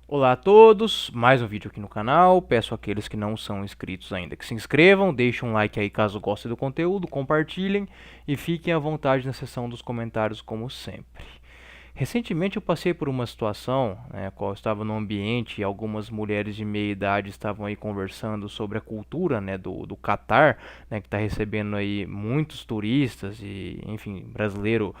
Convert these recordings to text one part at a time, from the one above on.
Olá a todos, mais um vídeo aqui no canal. Peço àqueles que não são inscritos ainda que se inscrevam, deixem um like aí caso gostem do conteúdo, compartilhem e fiquem à vontade na seção dos comentários como sempre. Recentemente eu passei por uma situação, qual eu estava no ambiente e algumas mulheres de meia idade estavam aí conversando sobre a cultura, do Catar, que está recebendo aí muitos turistas e, enfim, o brasileiro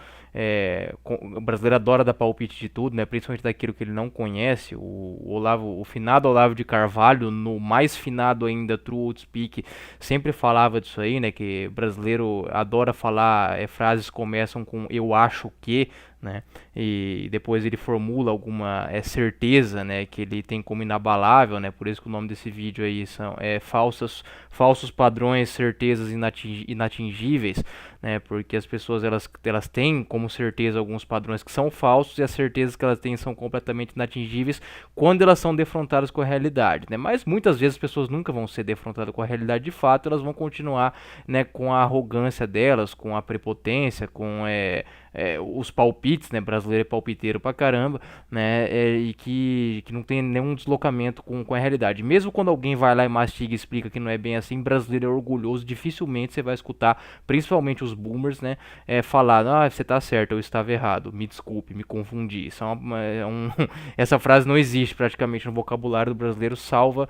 adora dar palpite de tudo, né, principalmente daquilo que ele não conhece. O finado Olavo de Carvalho, no mais finado ainda True Old Speak, sempre falava disso aí, né, que brasileiro adora falar, frases que começam com eu acho que, né? E depois ele formula alguma certeza, né, que ele tem como inabalável, né? Por isso que o nome desse vídeo aí são falsos padrões, certezas inatingíveis, né? Porque as pessoas elas têm como certeza alguns padrões que são falsos e as certezas que elas têm são completamente inatingíveis quando elas são defrontadas com a realidade, né? Mas muitas vezes as pessoas nunca vão ser defrontadas com a realidade de fato, elas vão continuar, né, com a arrogância delas, com a prepotência, com os palpites, né? Brasileiro é palpiteiro pra caramba, né? E que não tem nenhum deslocamento com a realidade. Mesmo quando alguém vai lá e mastiga e explica que não é bem assim, brasileiro é orgulhoso, dificilmente você vai escutar, principalmente os boomers, né? Falar, você tá certo, eu estava errado, me desculpe, me confundi. Essa frase não existe praticamente no vocabulário do brasileiro, salvo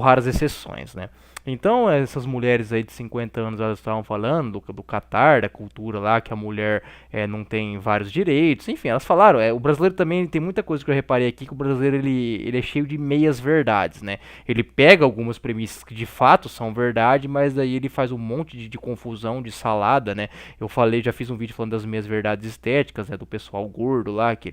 raras exceções, né? Então, essas mulheres aí de 50 anos, elas estavam falando do Catar, da cultura lá, que a mulher não tem vários direitos, enfim, elas falaram, o brasileiro também tem muita coisa que eu reparei aqui, que o brasileiro ele é cheio de meias verdades, né? Ele pega algumas premissas que de fato são verdade, mas daí ele faz um monte de confusão, de salada, né? Já fiz um vídeo falando das meias verdades estéticas, né, do pessoal gordo lá, que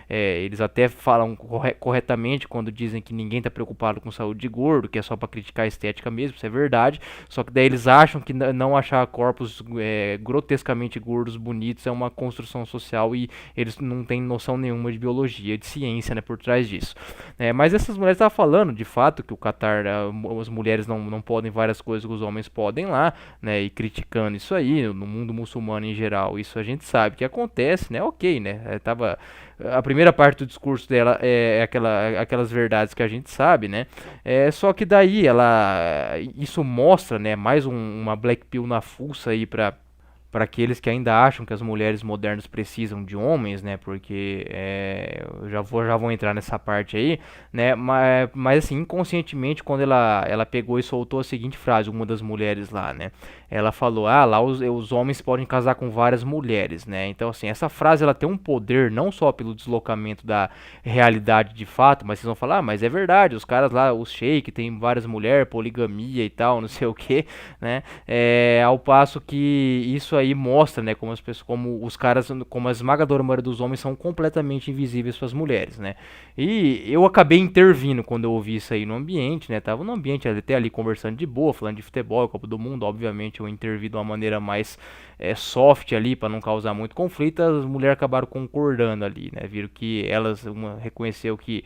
eles até falam corretamente quando dizem que ninguém tá preocupado com saúde de gordo, que é só para criticar a estética mesmo, isso é verdade, só que daí eles acham que não achar corpos grotescamente gordos bonitos é uma construção social e eles não têm noção nenhuma de biologia, de ciência, né, por trás disso. Mas essas mulheres estavam falando, de fato, que o Catar, as mulheres não podem várias coisas que os homens podem lá, né, e criticando isso aí, no mundo muçulmano em geral, isso a gente sabe que acontece, né, ok, né, a primeira parte do discurso dela aquelas verdades que a gente sabe, né? Só que daí isso mostra, né, uma black pill na fuça aí para aqueles que ainda acham que as mulheres modernas precisam de homens, né? Porque eu já vou entrar nessa parte aí, né? Mas assim, inconscientemente, quando ela pegou e soltou a seguinte frase, uma das mulheres lá, né? Ela falou, lá os homens podem casar com várias mulheres, né? Então, assim, essa frase ela tem um poder não só pelo deslocamento da realidade de fato, mas vocês vão falar, mas é verdade, os caras lá, os sheik, tem várias mulheres, poligamia e tal, não sei o que, né? Ao passo que isso aí mostra, né, como as pessoas, como os caras, como a esmagadora maioria dos homens são completamente invisíveis para as mulheres, né? E eu acabei intervindo quando eu ouvi isso aí no ambiente, né? Tava no ambiente até ali conversando de boa, falando de futebol, Copa do Mundo, obviamente eu intervi de uma maneira mais soft ali para não causar muito conflito. As mulheres acabaram concordando ali, né? Viram que uma reconheceu que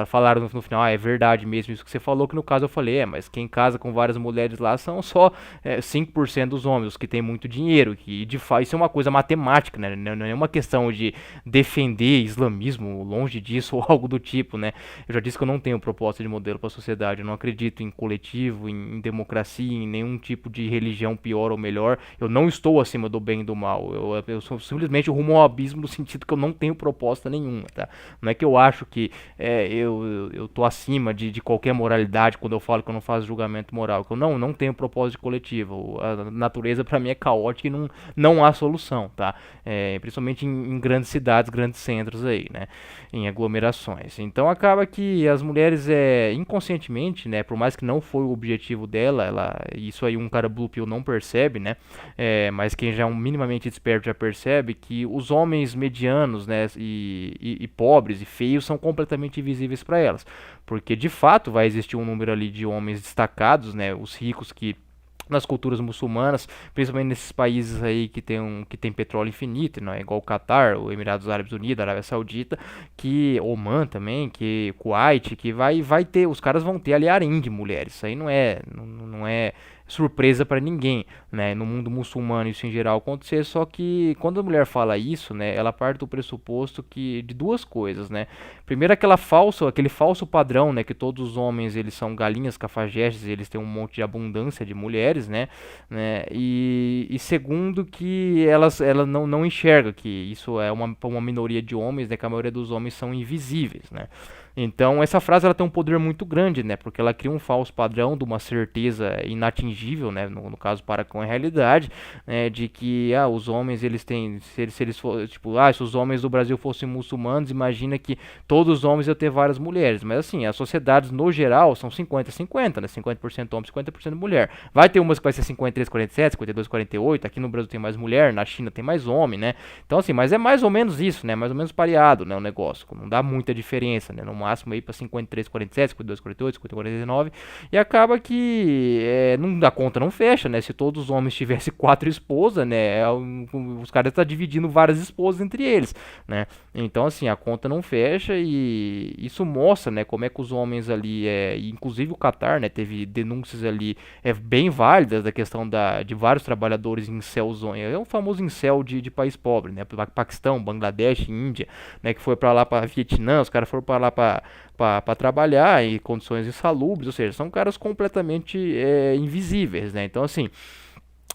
falaram no final, é verdade mesmo isso que você falou, que no caso eu falei, mas quem casa com várias mulheres lá são só 5% dos homens, os que tem muito dinheiro, que de fato isso é uma coisa matemática, né? Não é uma questão de defender islamismo, longe disso ou algo do tipo, né? Eu já disse que eu não tenho proposta de modelo para a sociedade, eu não acredito em coletivo, em democracia, em nenhum tipo de religião pior ou melhor, eu não estou acima do bem e do mal, eu sou simplesmente rumo ao abismo no sentido que eu não tenho proposta nenhuma, tá? Não é que eu acho que eu tô acima de qualquer moralidade quando eu falo que eu não faço julgamento moral, que eu não tenho propósito coletivo. A natureza para mim é caótica e não há solução, tá? Principalmente em grandes cidades, grandes centros aí, né? Em aglomerações. Então acaba que as mulheres inconscientemente, né? Por mais que não foi o objetivo dela, isso aí um cara blue pill não percebe, né? Mas quem já é minimamente desperto já percebe que os homens medianos, né? E pobres e feios são completamente invisíveis para elas, porque de fato vai existir um número ali de homens destacados, né, os ricos que nas culturas muçulmanas, principalmente nesses países aí que tem petróleo infinito, não é igual o Catar, o Emirados Árabes Unidos, a Arábia Saudita, que Oman também, que Kuwait, que vai ter, os caras vão ter ali harém de mulheres. Isso aí não é surpresa para ninguém, né? No mundo muçulmano isso em geral acontecer, só que quando a mulher fala isso, né, ela parte do pressuposto que de duas coisas, né? Primeiro aquele falso padrão, né, que todos os homens eles são galinhas cafajestes, eles têm um monte de abundância de mulheres, né? E segundo que ela não enxerga que isso é uma minoria de homens, né, que a maioria dos homens são invisíveis, né? Então essa frase ela tem um poder muito grande, né? Porque ela cria um falso padrão de uma certeza inatingível, né? No caso para com a realidade, né? De que os homens eles têm, se eles for, tipo, se os homens do Brasil fossem muçulmanos, imagina que todos os homens iam ter várias mulheres. Mas assim, as sociedades no geral são 50-50, né? 50% homem, 50% mulher. Vai ter umas que vai ser 53-47, 52-48. Aqui no Brasil tem mais mulher, na China tem mais homem, né? Então assim, mas é mais ou menos isso, né? Mais ou menos pareado, né? O negócio. Não dá muita diferença, né? No máximo aí para 53-47, 52-48, 50-49. E acaba que a conta não fecha, né? Se todos os homens tivessem 4 esposas, né? Os caras estão dividindo várias esposas entre eles, né? Então assim, a conta não fecha e isso mostra, né? Como é que os homens ali, inclusive o Catar, né? Teve denúncias ali bem válidas da questão de vários trabalhadores em incelzões. É o famoso incel de país pobre, né? Paquistão, Bangladesh, Índia, né? Que foi para lá para Vietnã, os caras foram para lá para trabalhar em condições insalubres, ou seja, são caras completamente invisíveis, né? Então assim,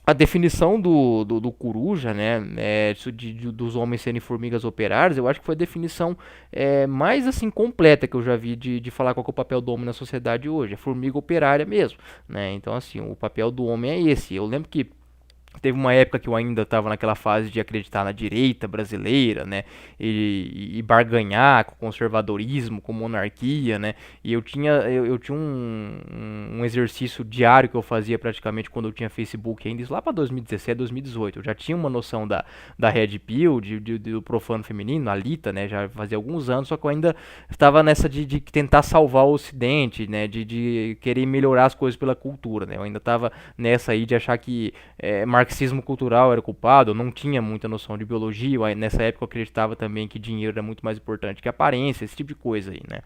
a definição do Coruja, né, dos homens serem formigas operárias, eu acho que foi a definição mais assim completa que eu já vi de falar qual que é o papel do homem na sociedade hoje. É formiga operária mesmo, né? Então assim, o papel do homem é esse. Eu lembro que teve uma época que eu ainda estava naquela fase de acreditar na direita brasileira, né, e barganhar com o conservadorismo, com monarquia, né, e eu tinha um exercício diário que eu fazia praticamente quando eu tinha Facebook ainda, isso lá para 2017, 2018, eu já tinha uma noção da Red Pill, do profano feminino, a Lita, né, já fazia alguns anos, só que eu ainda estava nessa de tentar salvar o Ocidente, né, de querer melhorar as coisas pela cultura, né, eu ainda estava nessa aí de achar que marxismo cultural era culpado, eu não tinha muita noção de biologia, nessa época eu acreditava também que dinheiro era muito mais importante que aparência, esse tipo de coisa aí, né?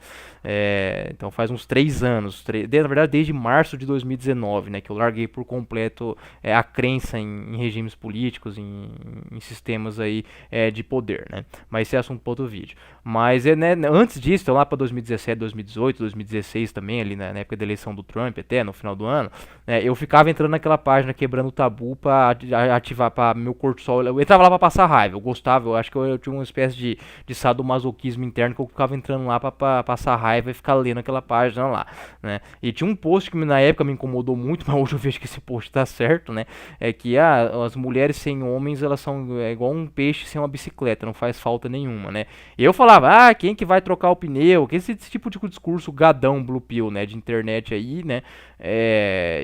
Então faz uns 3 anos, na verdade desde março de 2019, né, que eu larguei por completo a crença em regimes políticos, em sistemas aí de poder, né? Mas esse é assunto para outro vídeo. Mas né, antes disso, então lá para 2017, 2018, 2016 também, ali na época da eleição do Trump, até no final do ano, né, eu ficava entrando naquela página Quebrando o Tabu para ativar para meu cortisol. Eu entrava lá para passar raiva, eu gostava, eu acho que eu tinha uma espécie de sadomasoquismo interno que eu ficava entrando lá para passar raiva e ficar lendo aquela página lá, né? E tinha um post que na época me incomodou muito, mas hoje eu vejo que esse post tá certo, né? É que as mulheres sem homens, elas são igual um peixe sem uma bicicleta, não faz falta nenhuma, né? E eu falava, quem que vai trocar o pneu? Que esse tipo de discurso gadão blue pill, né, de internet aí, né?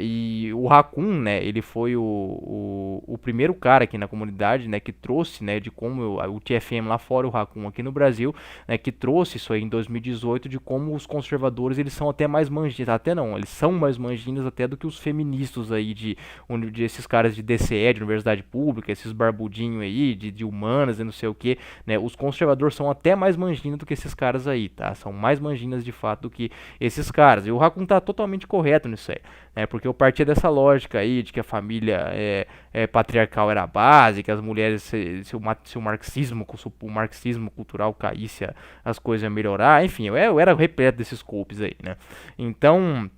E o Raccoon, né, ele foi o primeiro cara aqui na comunidade, né, que trouxe, né, de como o TFM lá fora, o Raccoon aqui no Brasil, né, que trouxe isso aí em 2018, de como os conservadores, eles são até mais manjinas, até não, eles são mais manjinas até do que os feministas aí, de esses caras de DCE, de universidade pública, esses barbudinhos aí, de humanas e não sei o que, né, os conservadores são até mais manjinas do que esses caras aí, tá, são mais manjinas de fato do que esses caras, e o Raccoon tá totalmente correto nisso aí, né, porque eu partia dessa lógica aí, de que a família patriarcal era a base, que as mulheres, se o marxismo cultural caísse, as coisas iam melhorar, enfim, eu era repleto desses golpes aí, né, então...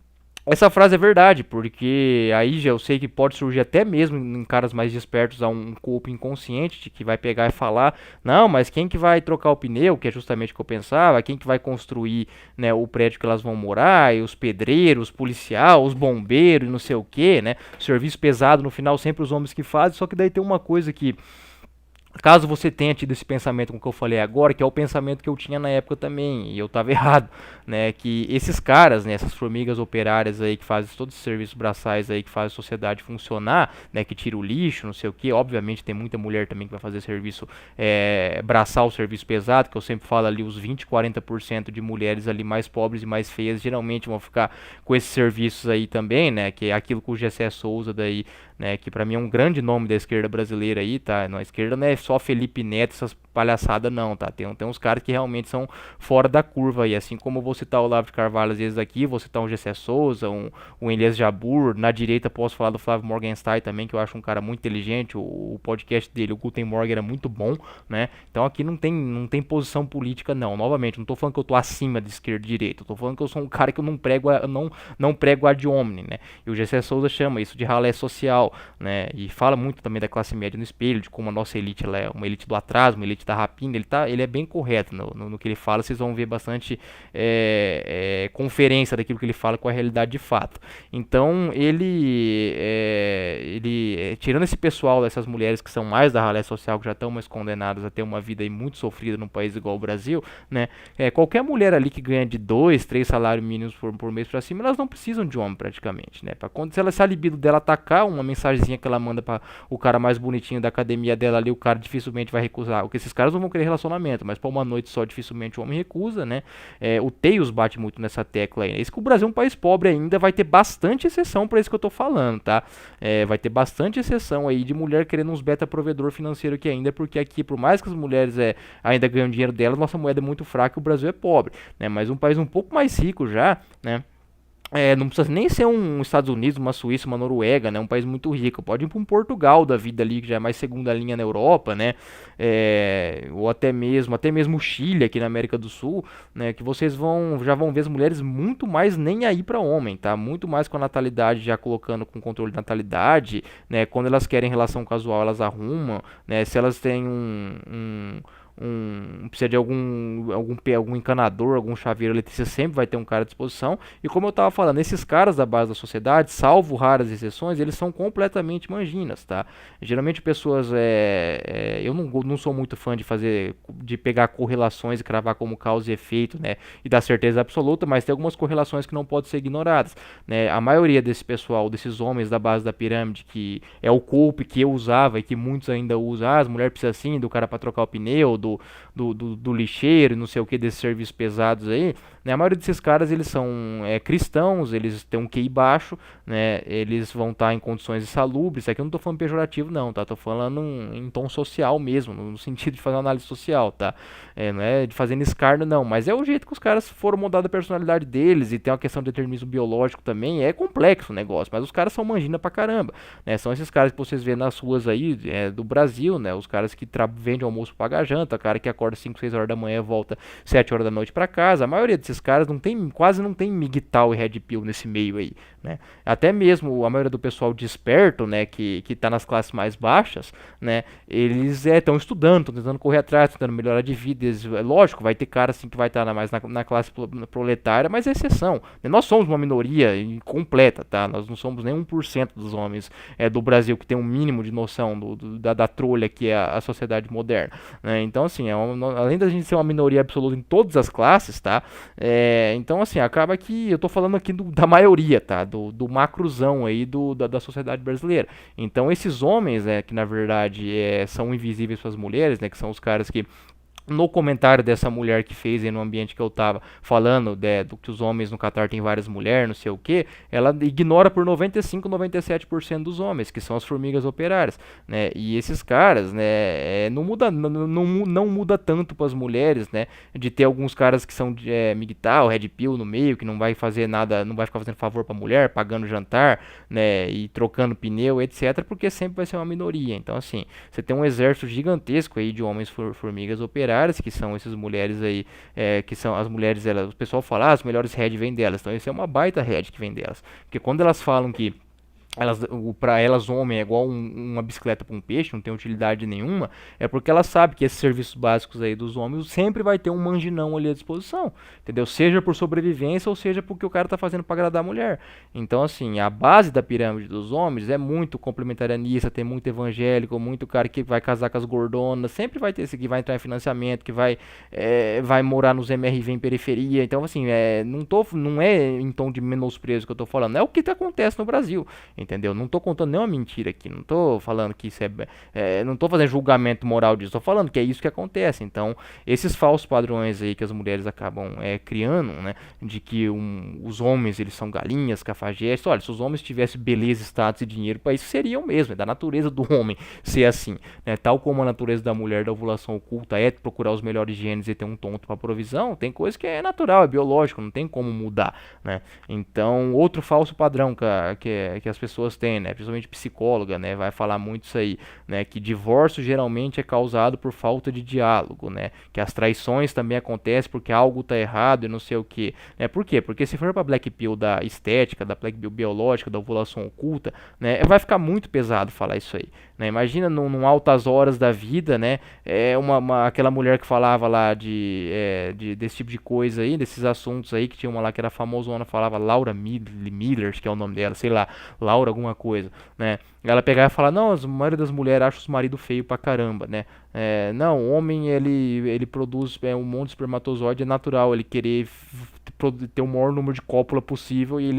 Essa frase é verdade, porque aí já eu sei que pode surgir até mesmo em caras mais despertos um culpa inconsciente de que vai pegar e falar, não, mas quem que vai trocar o pneu, que é justamente o que eu pensava, quem que vai construir, né, o prédio que elas vão morar, e os pedreiros, os policiais, os bombeiros, não sei o que, né, serviço pesado no final sempre os homens que fazem, só que daí tem uma coisa que caso você tenha tido esse pensamento com o que eu falei agora, que é o pensamento que eu tinha na época também, e eu estava errado, né, que esses caras, né, essas formigas operárias aí que fazem todos os serviços braçais aí que fazem a sociedade funcionar, né, que tira o lixo, não sei o que, obviamente tem muita mulher também que vai fazer serviço braçal, serviço pesado, que eu sempre falo ali, os 20-40% de mulheres ali mais pobres e mais feias geralmente vão ficar com esses serviços aí também, né, que é aquilo que o Gessé Souza daí, né, que pra mim é um grande nome da esquerda brasileira aí, tá, na esquerda não é só Felipe Neto, essas palhaçada não, tá? Tem uns caras que realmente são fora da curva aí, assim como eu vou citar o Olavo de Carvalho às vezes aqui, vou citar um Gessé Souza, um Elias Jabbour, na direita posso falar do Flávio Morgenstern também, que eu acho um cara muito inteligente, o podcast dele, o Guten Morgen, era muito bom, né? Então aqui não tem posição política não, novamente, não tô falando que eu tô acima de esquerda e direita, eu tô falando que eu sou um cara que eu não prego ad hominem, né? E o Gessé Souza chama isso de ralé social, né? E fala muito também da classe média no espelho, de como a nossa elite ela é uma elite do atraso, uma elite da rapina. Ele é bem correto no que ele fala, vocês vão ver bastante conferência daquilo que ele fala com a realidade de fato. Então tirando esse pessoal dessas mulheres que são mais da ralé social, que já estão mais condenadas a ter uma vida aí muito sofrida num país igual o Brasil, né? Qualquer mulher ali que ganha de 2, 3 salários mínimos por mês pra cima, elas não precisam de homem praticamente, né? Se a libido dela atacar, uma mensagenzinha que ela manda para o cara mais bonitinho da academia dela ali, o cara dificilmente vai recusar. Porque esses caras não vão querer relacionamento, mas para uma noite só dificilmente o homem recusa, né? O Tails bate muito nessa tecla aí, né? Isso que o Brasil é um país pobre ainda, vai ter bastante exceção para isso que eu tô falando, tá? Vai ter bastante exceção aí de mulher querendo uns beta provedor financeiro que ainda, porque aqui, por mais que as mulheres ainda ganham dinheiro delas, nossa moeda é muito fraca e o Brasil é pobre, né? Mas um país um pouco mais rico já, né? Não precisa nem ser um Estados Unidos, uma Suíça, uma Noruega, né? Um país muito rico. Pode ir para um Portugal da vida ali, que já é mais segunda linha na Europa, né? Ou até mesmo o Chile aqui na América do Sul, né? Que vocês já vão ver as mulheres muito mais nem aí para homem, tá? Muito mais com a natalidade, já colocando com controle de natalidade, né? Quando elas querem relação casual, elas arrumam, né? Se elas têm precisa de algum encanador, algum chaveiro eletricista, sempre vai ter um cara à disposição. E como eu estava falando, esses caras da base da sociedade, salvo raras exceções, eles são completamente manginas, tá? Geralmente pessoas, eu não sou muito fã de pegar correlações e cravar como causa e efeito, né? E dar certeza absoluta, mas tem algumas correlações que não podem ser ignoradas, né? A maioria desse pessoal, desses homens da base da pirâmide, que é o golpe que eu usava e que muitos ainda usam, as mulheres precisam assim, do cara para trocar o pneu, do lixeiro, não sei o que, desses serviços pesados aí, né? A maioria desses caras, eles são cristãos, eles têm um QI baixo, né? Eles vão estar em condições insalubres. Isso aqui eu não estou falando pejorativo não, tá? Tô falando em tom social mesmo, no sentido de fazer uma análise social, tá? Não é de fazer escárnio não, mas é o jeito que os caras foram mudar a personalidade deles, e tem uma questão de determinismo biológico também, é complexo o negócio, mas os caras são mangina pra caramba, né? São esses caras que vocês vê nas ruas aí do Brasil, né? Os caras que vendem almoço pra pagar janta, o cara que acorda 5, 6 horas da manhã e volta 7 horas da noite pra casa. A maioria desses caras quase não tem MGTOW e Red Pill nesse meio aí, né? Até mesmo a maioria do pessoal desperto, né, que tá nas classes mais baixas, né, eles estão estudando, estão tentando correr atrás, tentando melhorar de vida. Lógico, vai ter cara assim que vai estar mais na classe proletária, mas é exceção, né? Nós somos uma minoria completa, tá? Nós não somos nem 1% dos homens do Brasil que tem um mínimo de noção da trolha que é a sociedade moderna, né? Então, assim, além da gente ser uma minoria absoluta em todas as classes, tá? Então, assim, acaba que eu tô falando aqui da maioria, tá? Do macrozão aí da sociedade brasileira. Então, esses homens, que na verdade são invisíveis para as mulheres, né? Que são os caras que no comentário dessa mulher que fez aí no ambiente que eu tava falando do que os homens no Catar tem várias mulheres, não sei o que, ela ignora por 95, 97% dos homens, que são as formigas operárias, né? E esses caras, né, não muda tanto para as mulheres, né, de ter alguns caras que são de MGTOW, Red Pill no meio, que não vai fazer nada, não vai ficar fazendo favor para mulher, pagando jantar, né, e trocando pneu, etc, porque sempre vai ser uma minoria. Então, assim, você tem um exército gigantesco aí de homens formigas operárias, que são essas mulheres aí, que são as mulheres, o pessoal fala, as melhores head vêm delas. Então isso é uma baita head que vem delas, porque quando elas falam que para elas homem é igual uma bicicleta para um peixe, não tem utilidade nenhuma, é porque elas sabem que esses serviços básicos aí dos homens sempre vai ter um manginão ali à disposição, entendeu? Seja por sobrevivência ou seja porque o cara tá fazendo para agradar a mulher. Então, assim, a base da pirâmide dos homens é muito complementarianista, tem muito evangélico, muito cara que vai casar com as gordonas, sempre vai ter esse que vai entrar em financiamento, que vai morar nos MRV em periferia. Então, assim, não é em tom de menosprezo que eu tô falando, é o que acontece no Brasil. entendeu? Não tô contando nenhuma mentira aqui, não tô falando que isso não tô fazendo julgamento moral disso, tô falando que é isso que acontece. Então, esses falsos padrões aí que as mulheres acabam criando, né, de que os homens eles são galinhas, cafajestes. Olha, se os homens tivessem beleza, status e dinheiro, para isso seriam mesmo, é da natureza do homem ser assim, né? Tal como a natureza da mulher da ovulação oculta é procurar os melhores genes e ter um tonto para provisão, tem coisa que é natural, é biológico, não tem como mudar, né? Então, outro falso padrão que as pessoas têm, né, principalmente psicóloga, né, vai falar muito isso aí, né, que divórcio geralmente é causado por falta de diálogo, né, que as traições também acontecem porque algo tá errado e não sei o que, né? Por quê? Porque se for para black pill da estética, da black pill biológica, da ovulação oculta, né, vai ficar muito pesado falar isso aí, né? Imagina num altas horas da vida, né, aquela mulher que falava lá desse tipo de coisa aí, desses assuntos aí, que tinha uma lá que era famosona, falava Laura Miller, que é o nome dela, sei lá, Laura alguma coisa, né? Ela pegava e falava, não, a maioria das mulheres acha os maridos feio pra caramba, né? Não, o homem ele produz um monte de espermatozoide, é natural ele querer ter o maior número de cópula possível e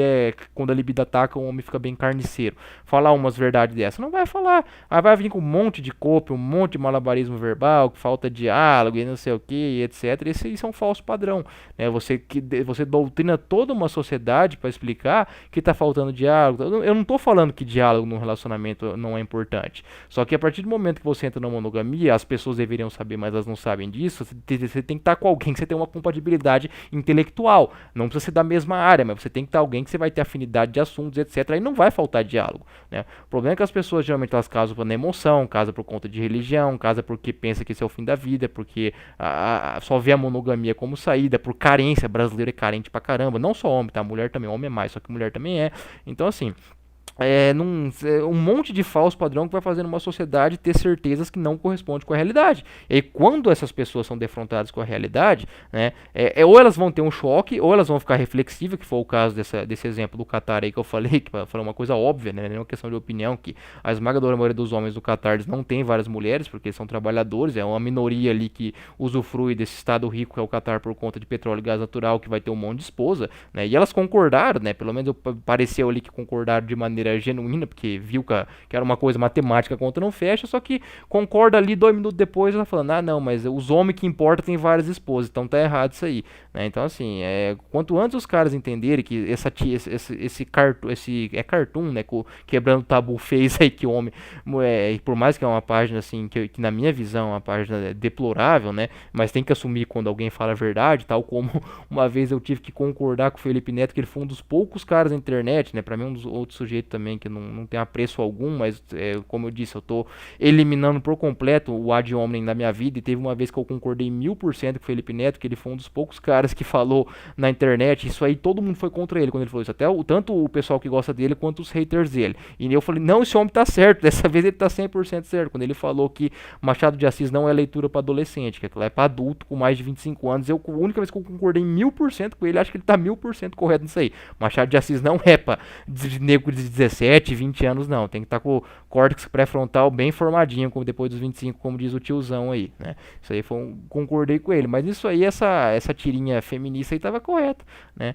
quando a libido ataca, o homem fica bem carniceiro. Falar umas verdades dessas, não vai falar. Aí vai vir com um monte de cópia, um monte de malabarismo verbal, falta diálogo e não sei o que, etc. Isso é um falso padrão, né? Você doutrina toda uma sociedade para explicar que está faltando diálogo. Eu não estou falando que diálogo no relacionamento não é importante. Só que a partir do momento que você entra na monogamia, as pessoas deveriam saber, mas elas não sabem disso. Você tem que estar com alguém que você tem uma compatibilidade intelectual. Não precisa ser da mesma área, mas você tem que estar alguém que você vai ter afinidade de assuntos, etc. Aí não vai faltar diálogo, né? O problema é que as pessoas geralmente elas casam por emoção, casam por conta de religião, casam porque pensa que esse é o fim da vida, porque só vê a monogamia como saída, por carência. Brasileiro é carente pra caramba, não só homem, tá? Mulher também, homem é mais, só que mulher também é. Então assim, um monte de falso padrão que vai fazendo uma sociedade ter certezas que não correspondem com a realidade. E quando essas pessoas são defrontadas com a realidade, né, ou elas vão ter um choque, ou elas vão ficar reflexivas, que foi o caso desse exemplo do Catar aí que eu falei, que foi uma coisa óbvia, né, não é uma questão de opinião, que a esmagadora maioria dos homens do Catar não tem várias mulheres, porque são trabalhadores, é uma minoria ali que usufrui desse estado rico que é o Catar por conta de petróleo e gás natural, que vai ter um monte de esposa, né, e elas concordaram, né, pelo menos pareceu ali que concordaram de maneira genuína, porque viu que era uma coisa matemática, a conta não fecha, só que concorda ali 2 minutos depois, ela falando, não, mas os homens que importam têm várias esposas, então tá errado isso aí, né? Então assim, quanto antes os caras entenderem que esse cartoon, né, quebrando o tabu fez aí que o homem, por mais que é uma página assim, que na minha visão é uma página deplorável, né, mas tem que assumir quando alguém fala a verdade, tal como uma vez eu tive que concordar com o Felipe Neto, que ele foi um dos poucos caras na internet, né, pra mim um dos outros sujeitos também que não tem apreço algum, mas como eu disse, eu tô eliminando por completo o ad hominem da minha vida, e teve uma vez que eu concordei 1000% com o Felipe Neto, que ele foi um dos poucos caras que falou na internet, isso aí todo mundo foi contra ele quando ele falou isso, tanto o pessoal que gosta dele, quanto os haters dele, e eu falei, não, esse homem tá certo, dessa vez ele tá 100% certo, quando ele falou que Machado de Assis não é leitura para adolescente, que aquilo é para adulto com mais de 25 anos, a única vez que eu concordei 1000% com ele, acho que ele tá 1000% correto nisso aí, Machado de Assis não é pra nego de 17, 20 anos, não. Tem que estar com o córtex pré-frontal bem formadinho, como depois dos 25, como diz o tiozão aí, né? Isso aí concordei com ele. Mas isso aí, essa tirinha feminista aí tava correta, né?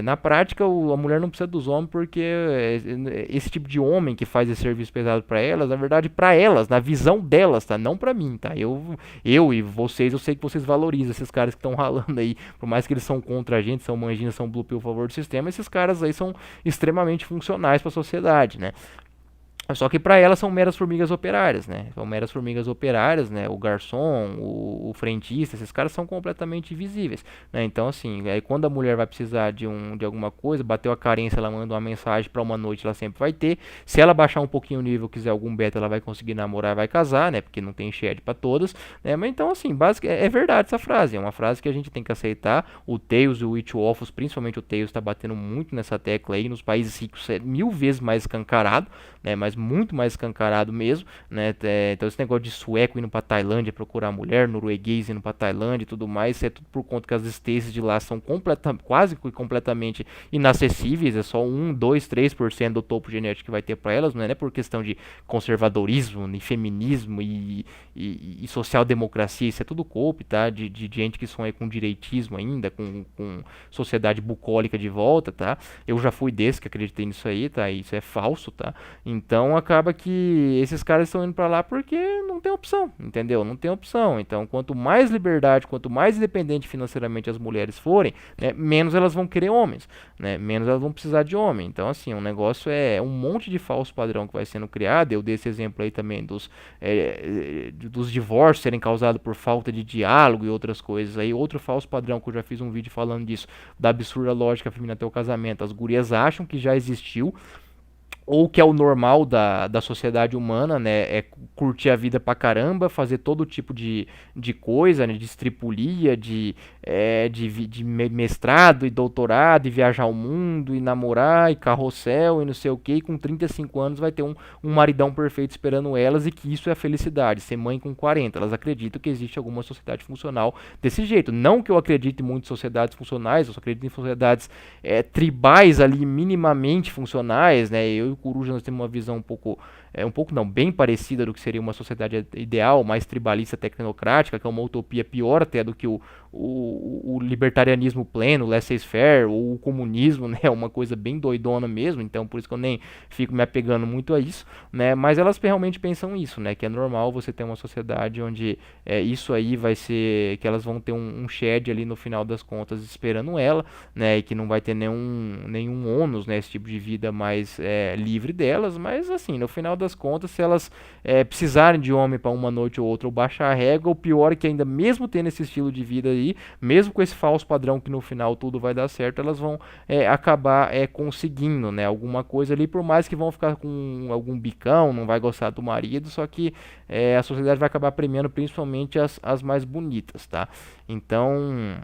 Na prática, a mulher não precisa dos homens, porque esse tipo de homem que faz esse serviço pesado pra elas, na verdade, pra elas, na visão delas, tá? Não pra mim, tá? Eu e vocês, eu sei que vocês valorizam esses caras que estão ralando aí, por mais que eles são contra a gente, são manjinhas, são blue pill a favor do sistema, esses caras aí são extremamente funcionais para a sociedade, né? Só que para elas são meras formigas operárias, né? São meras formigas operárias, né? O garçom, o frentista, esses caras são completamente invisíveis, né? Então, assim, aí quando a mulher vai precisar de alguma coisa, bateu a carência, ela manda uma mensagem para uma noite, ela sempre vai ter. Se ela baixar um pouquinho o nível, quiser algum beta, ela vai conseguir namorar, vai casar, né? Porque não tem shed para todas, né? Mas então, assim, é verdade essa frase, é uma frase que a gente tem que aceitar. O Tails e o It Waffles, principalmente o Tails, está batendo muito nessa tecla aí. Nos países ricos é 1000 vezes mais escancarado, né? Mas sociais muito mais escancarado mesmo, né? Então esse negócio de sueco indo pra Tailândia procurar mulher, norueguês indo pra Tailândia e tudo mais, isso é tudo por conta que as Stacies de lá são quase que completamente inacessíveis, é só 1, 2, 3% do topo genético que vai ter para elas, não é né, por questão de conservadorismo, e feminismo e social-democracia, isso é tudo golpe, tá? De gente que sonha com direitismo ainda, com sociedade bucólica de volta, tá? Eu já fui desse que acreditei nisso aí, tá? Isso é falso, tá? Então acaba que esses caras estão indo para lá porque não tem opção, entendeu? Não tem opção. Então, quanto mais liberdade, quanto mais independente financeiramente as mulheres forem, né, menos elas vão querer homens, né? Menos elas vão precisar de homem. Então, assim, o negócio é um monte de falso padrão que vai sendo criado. Eu dei esse exemplo aí também dos divórcios serem causados por falta de diálogo e outras coisas aí. Outro falso padrão que eu já fiz um vídeo falando disso, da absurda lógica feminina até o casamento. As gurias acham que já existiu ou que é o normal da sociedade humana, né, é curtir a vida pra caramba, fazer todo tipo de coisa, né, de estripulia, de mestrado e doutorado, e viajar o mundo, e namorar, e carrossel, e não sei o que, e com 35 anos vai ter um maridão perfeito esperando elas, e que isso é a felicidade, ser mãe com 40. Elas acreditam que existe alguma sociedade funcional desse jeito. Não que eu acredite muito em sociedades funcionais, eu só acredito em sociedades tribais ali, minimamente funcionais, né, eu e o Coruja nós temos uma visão um pouco não, bem parecida do que seria uma sociedade ideal, mais tribalista, tecnocrática, que é uma utopia pior até do que o libertarianismo pleno, o laissez-faire, ou o comunismo, né, uma coisa bem doidona mesmo, então por isso que eu nem fico me apegando muito a isso, né, mas elas realmente pensam isso, né, que é normal você ter uma sociedade onde isso aí vai ser, que elas vão ter um shed ali no final das contas esperando ela, né, e que não vai ter nenhum ônus, né, esse tipo de vida mais livre delas, mas assim, no final das contas, se elas precisarem de homem para uma noite ou outra ou baixar a régua, o pior é que ainda mesmo tendo esse estilo de vida aí, mesmo com esse falso padrão que no final tudo vai dar certo, elas vão acabar conseguindo, né, alguma coisa ali, por mais que vão ficar com algum bicão, não vai gostar do marido, só que a sociedade vai acabar premiando principalmente as mais bonitas, tá? Então,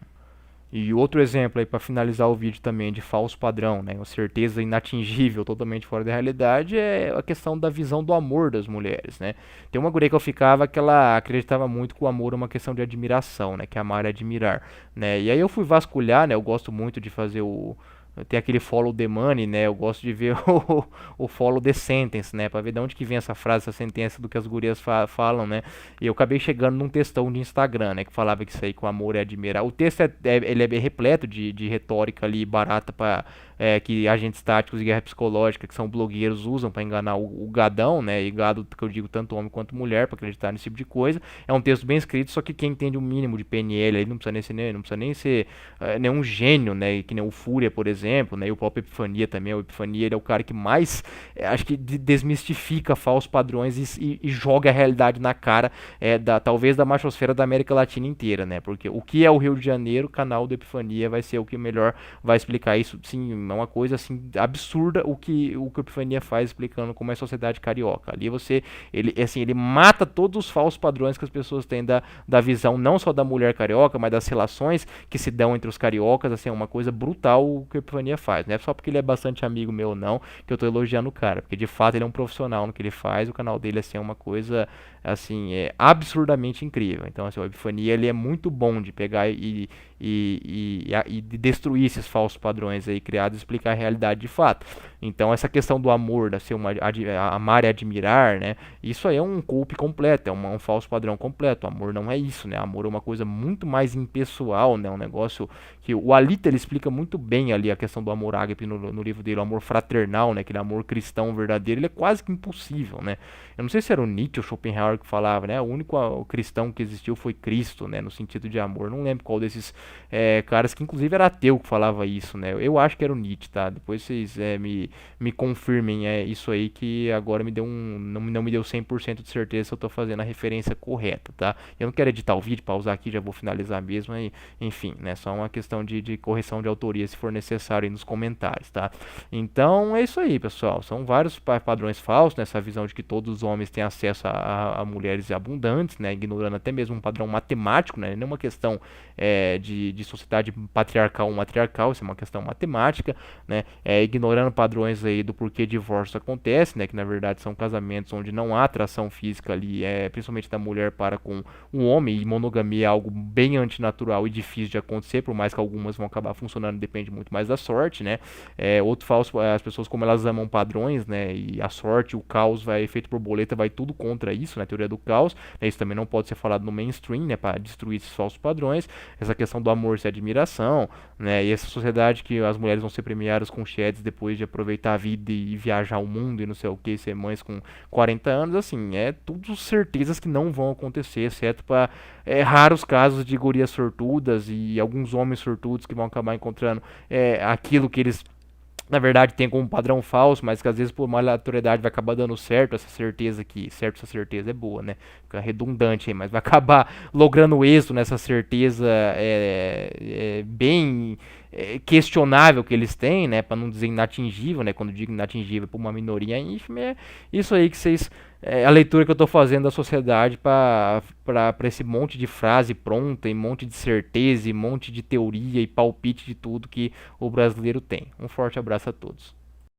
e outro exemplo aí para finalizar o vídeo também de falso padrão, né, uma certeza inatingível, totalmente fora da realidade, é a questão da visão do amor das mulheres, né? Tem uma guria que eu ficava que ela acreditava muito que o amor é uma questão de admiração, né, que amar é admirar, né? E aí eu fui vasculhar, né, eu gosto muito de fazer tem aquele follow the money, né? Eu gosto de ver o follow the sentence, né? Pra ver de onde que vem essa frase, essa sentença do que as gurias falam, né? E eu acabei chegando num textão de Instagram, né? Que falava que isso aí, que o amor é admirar. O texto ele é repleto de retórica ali barata para que agentes táticos e guerra psicológica, que são blogueiros, usam para enganar o gadão, né? E gado que eu digo tanto homem quanto mulher, para acreditar nesse tipo de coisa. É um texto bem escrito, só que quem entende o mínimo de PNL aí não precisa nem ser nenhum gênio, né? Que nem o Fúria, por exemplo, né? E o próprio Epifania também. O Epifania ele é o cara que mais acho que desmistifica falsos padrões e joga a realidade na cara talvez da machosfera da América Latina inteira, né? Porque o que é o Rio de Janeiro, o canal do Epifania vai ser o que melhor vai explicar isso. Sim, é uma coisa assim absurda o que o Epifania faz explicando como é a sociedade carioca. Ali ele mata todos os falsos padrões que as pessoas têm da visão não só da mulher carioca, mas das relações que se dão entre os cariocas, assim, é uma coisa brutal o que o Epifania faz. Não é só porque ele é bastante amigo meu não, que eu tô elogiando o cara, porque de fato ele é um profissional no que ele faz, o canal dele assim é uma coisa assim, é absurdamente incrível. Então, assim, o Epifania ele é muito bom de pegar e destruir esses falsos padrões aí criados e explicar a realidade de fato. Então, essa questão do amor, da ser amar e admirar, né? Isso aí é um golpe completo, é um falso padrão completo. O amor não é isso, né? Amor é uma coisa muito mais impessoal, né? Um negócio que o Alita ele explica muito bem ali a questão do amor ágape no livro dele, o amor fraternal, né? Aquele amor cristão verdadeiro, ele é quase que impossível, né? Eu não sei se era o Nietzsche ou Schopenhauer que falava, né? O único cristão que existiu foi Cristo, né? No sentido de amor. Não lembro qual desses caras que inclusive era ateu que falava isso, né? Eu acho que era o Nietzsche, tá? Depois vocês me confirmem isso aí que agora não me deu 100% de certeza se eu tô fazendo a referência correta, tá? Eu não quero editar o vídeo, pausar aqui, já vou finalizar mesmo, enfim, né? Só uma questão de correção de autoria se for necessário aí nos comentários, tá? Então é isso aí, pessoal. São vários padrões falsos nessa visão de que todos os homens têm acesso a mulheres abundantes, né, ignorando até mesmo um padrão matemático, né, não é uma questão de sociedade patriarcal ou matriarcal, isso é uma questão matemática, né, ignorando padrões aí do porquê divórcio acontece, né, que na verdade são casamentos onde não há atração física ali, principalmente da mulher para com um homem, e monogamia é algo bem antinatural e difícil de acontecer, por mais que algumas vão acabar funcionando, depende muito mais da sorte, né, outro falso, as pessoas como elas amam padrões, né, e a sorte, o caos vai, efeito borboleta, vai tudo contra isso, né, teoria do caos, né, isso também não pode ser falado no mainstream, né, para destruir esses falsos padrões, essa questão do amor ser admiração, né, e essa sociedade que as mulheres vão ser premiadas com sheds depois de aproveitar a vida e viajar o mundo e não sei o que, ser mães com 40 anos, assim, tudo certezas que não vão acontecer, exceto para raros casos de gurias sortudas e alguns homens sortudos que vão acabar encontrando aquilo que eles na verdade tem como padrão falso, mas que às vezes por uma aleatoriedade vai acabar dando certo, essa certeza que, certo, essa certeza é boa, né? Fica redundante aí, mas vai acabar logrando êxito nessa certeza bem questionável que eles têm, né? Para não dizer inatingível, né? Quando eu digo inatingível para uma minoria ínfima, é isso aí que vocês a leitura que eu estou fazendo da sociedade para esse monte de frase pronta, e monte de certeza, e monte de teoria e palpite de tudo que o brasileiro tem. Um forte abraço a todos.